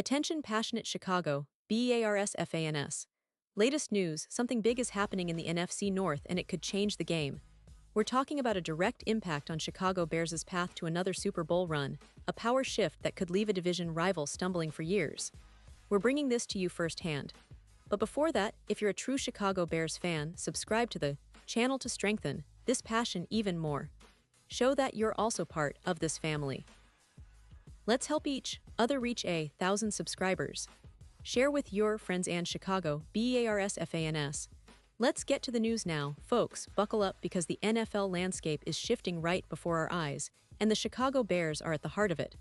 Attention passionate Chicago, Bears fans. Latest news, something big is happening in the NFC North and it could change the game. We're talking about a direct impact on Chicago Bears' path to another Super Bowl run, a power shift that could leave a division rival stumbling for years. We're bringing this to you firsthand. But before that, if you're a true Chicago Bears fan, subscribe to the channel to strengthen this passion even more. Show that you're also part of this family. Let's help each other reach 1,000 subscribers. Share with your friends and Chicago Bears fans. Let's get to the news now, folks. Buckle up because the NFL landscape is shifting right before our eyes, and the Chicago Bears are at the heart of it.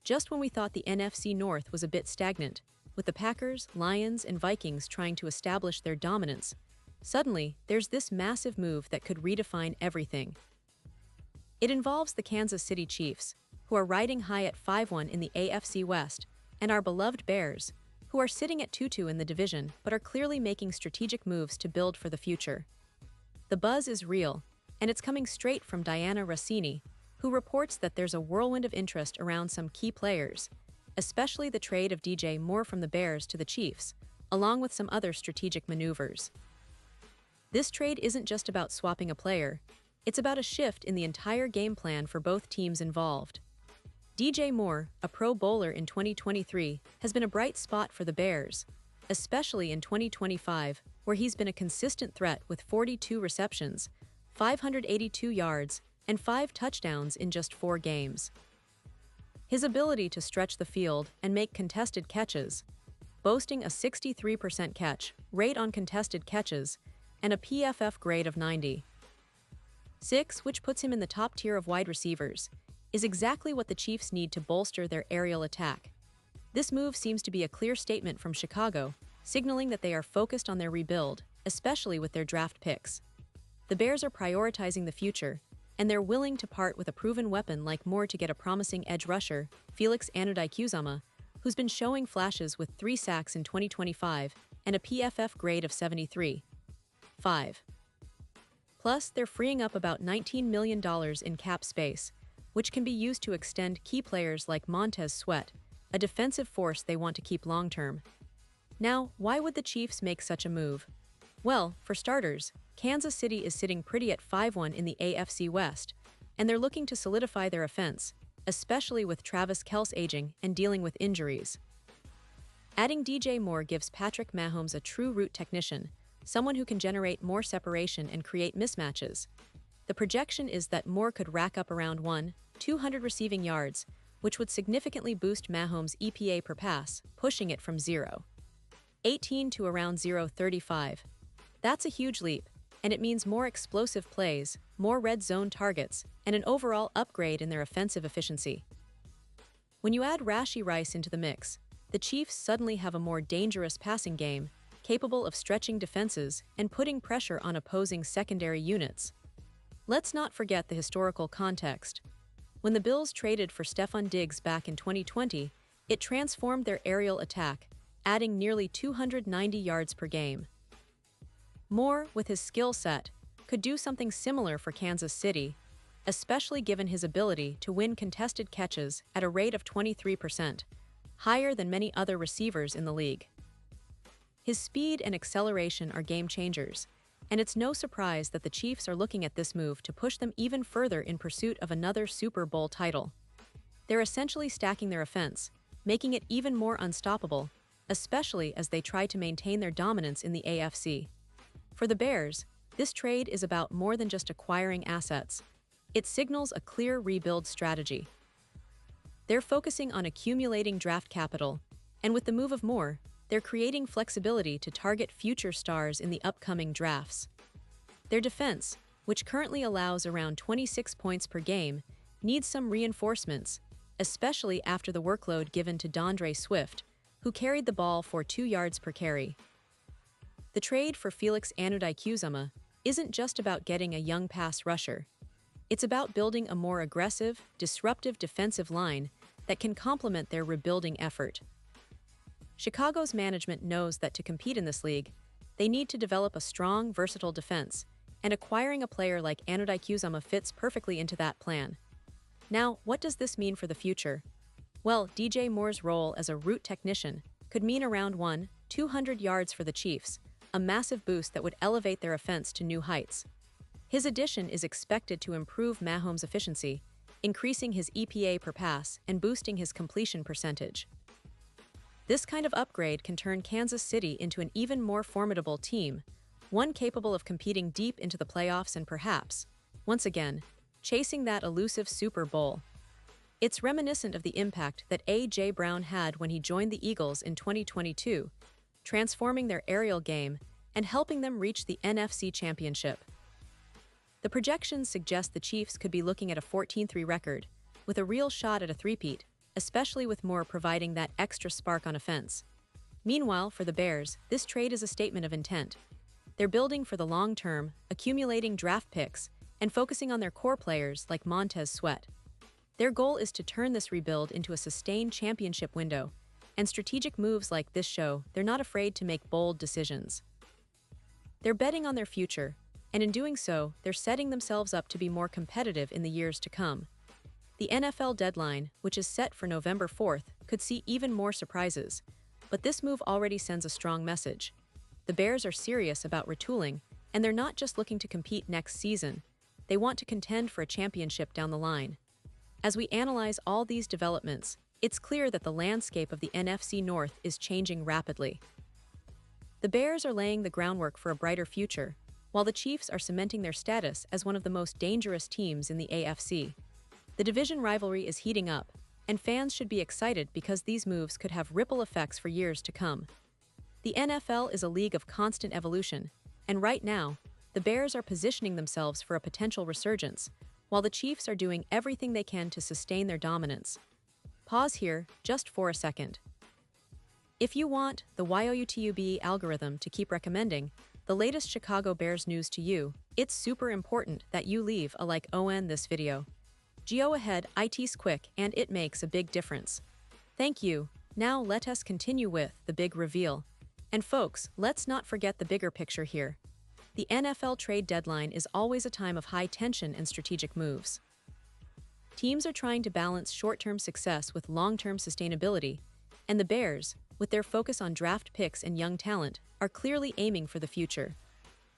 Just when we thought the NFC North was a bit stagnant, with the Packers, Lions, and Vikings trying to establish their dominance, suddenly there's this massive move that could redefine everything. It involves the Kansas City Chiefs, who are riding high at 5-1 in the AFC West, and our beloved Bears, who are sitting at 2-2 in the division but are clearly making strategic moves to build for the future. The buzz is real, and it's coming straight from Diana Rossini, who reports that there's a whirlwind of interest around some key players, especially the trade of DJ Moore from the Bears to the Chiefs, along with some other strategic maneuvers. This trade isn't just about swapping a player, it's about a shift in the entire game plan for both teams involved. DJ Moore, a Pro Bowler in 2023, has been a bright spot for the Bears, especially in 2025, where he's been a consistent threat with 42 receptions, 582 yards, and 5 touchdowns in just 4 games. His ability to stretch the field and make contested catches, boasting a 63% catch rate on contested catches and a PFF grade of 90.6, which puts him in the top tier of wide receivers, is exactly what the Chiefs need to bolster their aerial attack. This move seems to be a clear statement from Chicago, signaling that they are focused on their rebuild, especially with their draft picks. The Bears are prioritizing the future, and they're willing to part with a proven weapon like Moore to get a promising edge rusher, Felix Anudike-Uzomah, who's been showing flashes with 3 sacks in 2025 and a PFF grade of 73.5. Plus, they're freeing up about $19 million in cap space, which can be used to extend key players like Montez Sweat, a defensive force they want to keep long-term. Now, why would the Chiefs make such a move? Well, for starters, Kansas City is sitting pretty at 5-1 in the AFC West, and they're looking to solidify their offense, especially with Travis Kelce aging and dealing with injuries. Adding DJ Moore gives Patrick Mahomes a true route technician, someone who can generate more separation and create mismatches. The projection is that Moore could rack up around 200 receiving yards, which would significantly boost Mahomes' EPA per pass, pushing it from 0.18 to around 0.35. That's a huge leap, and it means more explosive plays, more red zone targets, and an overall upgrade in their offensive efficiency. When you add Rashee Rice into the mix, the Chiefs suddenly have a more dangerous passing game, capable of stretching defenses and putting pressure on opposing secondary units. Let's not forget the historical context. When the Bills traded for Stefon Diggs back in 2020, it transformed their aerial attack, adding nearly 290 yards per game. Moore, with his skill set, could do something similar for Kansas City, especially given his ability to win contested catches at a rate of 23%, higher than many other receivers in the league. His speed and acceleration are game changers, and it's no surprise that the Chiefs are looking at this move to push them even further in pursuit of another Super Bowl title. They're essentially stacking their offense, making it even more unstoppable, especially as they try to maintain their dominance in the AFC. For the Bears, this trade is about more than just acquiring assets. It signals a clear rebuild strategy. They're focusing on accumulating draft capital, and with the move of Moore, they're creating flexibility to target future stars in the upcoming drafts. Their defense, which currently allows around 26 points per game, needs some reinforcements, especially after the workload given to DeAndre Swift, who carried the ball for 2 yards per carry. The trade for Felix Anudike-Uzomah isn't just about getting a young pass rusher. It's about building a more aggressive, disruptive defensive line that can complement their rebuilding effort. Chicago's management knows that to compete in this league, they need to develop a strong, versatile defense, and acquiring a player like Anudike-Uzomah fits perfectly into that plan. Now, what does this mean for the future? Well, DJ Moore's role as a route technician could mean around 200 yards for the Chiefs, a massive boost that would elevate their offense to new heights. His addition is expected to improve Mahomes' efficiency, increasing his EPA per pass and boosting his completion percentage. This kind of upgrade can turn Kansas City into an even more formidable team, one capable of competing deep into the playoffs and perhaps, once again, chasing that elusive Super Bowl. It's reminiscent of the impact that A.J. Brown had when he joined the Eagles in 2022, transforming their aerial game and helping them reach the NFC Championship. The projections suggest the Chiefs could be looking at a 14-3 record, with a real shot at a three-peat, especially with Moore providing that extra spark on offense. Meanwhile, for the Bears, this trade is a statement of intent. They're building for the long term, accumulating draft picks, and focusing on their core players like Montez Sweat. Their goal is to turn this rebuild into a sustained championship window, and strategic moves like this show they're not afraid to make bold decisions. They're betting on their future, and in doing so, they're setting themselves up to be more competitive in the years to come. The NFL deadline, which is set for November 4th, could see even more surprises, but this move already sends a strong message. The Bears are serious about retooling, and they're not just looking to compete next season. They want to contend for a championship down the line. As we analyze all these developments, it's clear that the landscape of the NFC North is changing rapidly. The Bears are laying the groundwork for a brighter future, while the Chiefs are cementing their status as one of the most dangerous teams in the AFC. The division rivalry is heating up, and fans should be excited because these moves could have ripple effects for years to come. The NFL is a league of constant evolution, and right now, the Bears are positioning themselves for a potential resurgence, while the Chiefs are doing everything they can to sustain their dominance. Pause here, just for a second. If you want the YOUTUBE algorithm to keep recommending the latest Chicago Bears news to you, it's super important that you leave a like on this video. Go ahead, it's quick and it makes a big difference. Thank you. Now let us continue with the big reveal. And folks, let's not forget the bigger picture here. The NFL trade deadline is always a time of high tension and strategic moves. Teams are trying to balance short-term success with long-term sustainability, and the Bears, with their focus on draft picks and young talent, are clearly aiming for the future.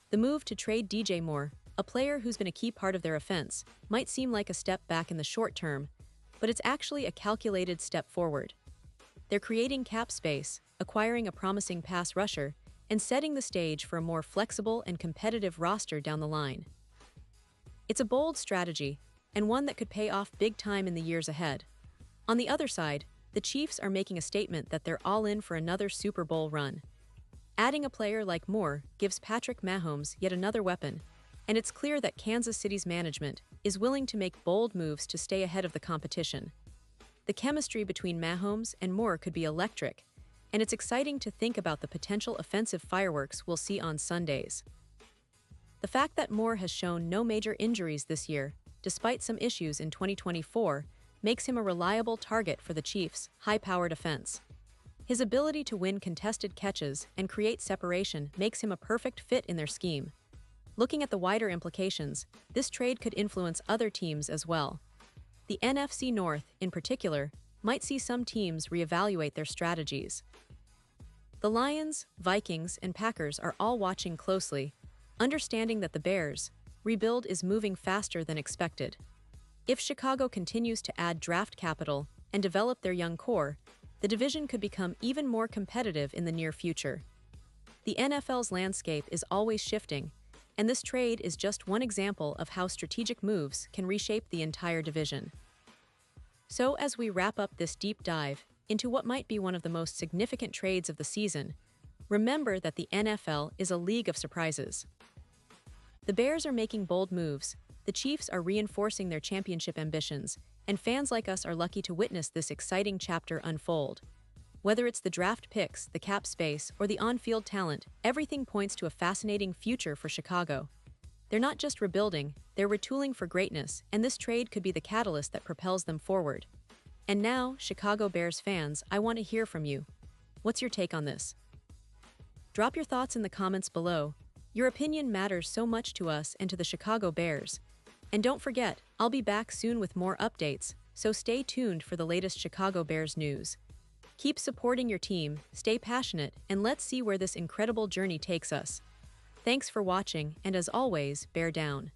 The move to trade DJ Moore, a player who's been a key part of their offense, might seem like a step back in the short term, but it's actually a calculated step forward. They're creating cap space, acquiring a promising pass rusher, and setting the stage for a more flexible and competitive roster down the line. It's a bold strategy, and one that could pay off big time in the years ahead. On the other side, the Chiefs are making a statement that they're all in for another Super Bowl run. Adding a player like Moore gives Patrick Mahomes yet another weapon, and it's clear that Kansas City's management is willing to make bold moves to stay ahead of the competition. The chemistry between Mahomes and Moore could be electric, and it's exciting to think about the potential offensive fireworks we'll see on Sundays. The fact that Moore has shown no major injuries this year, despite some issues in 2024, makes him a reliable target for the Chiefs' high-powered offense. His ability to win contested catches and create separation makes him a perfect fit in their scheme. Looking at the wider implications, this trade could influence other teams as well. The NFC North, in particular, might see some teams reevaluate their strategies. The Lions, Vikings, and Packers are all watching closely, understanding that the Bears' rebuild is moving faster than expected. If Chicago continues to add draft capital and develop their young core, the division could become even more competitive in the near future. The NFL's landscape is always shifting, and this trade is just one example of how strategic moves can reshape the entire division. So as we wrap up this deep dive into what might be one of the most significant trades of the season, remember that the NFL is a league of surprises. The Bears are making bold moves, the Chiefs are reinforcing their championship ambitions, and fans like us are lucky to witness this exciting chapter unfold. Whether it's the draft picks, the cap space, or the on-field talent, everything points to a fascinating future for Chicago. They're not just rebuilding, they're retooling for greatness, and this trade could be the catalyst that propels them forward. And now, Chicago Bears fans, I want to hear from you. What's your take on this? Drop your thoughts in the comments below. Your opinion matters so much to us and to the Chicago Bears. And don't forget, I'll be back soon with more updates. so stay tuned for the latest Chicago Bears news. Keep supporting your team, stay passionate, and let's see where this incredible journey takes us. Thanks for watching, and as always, bear down.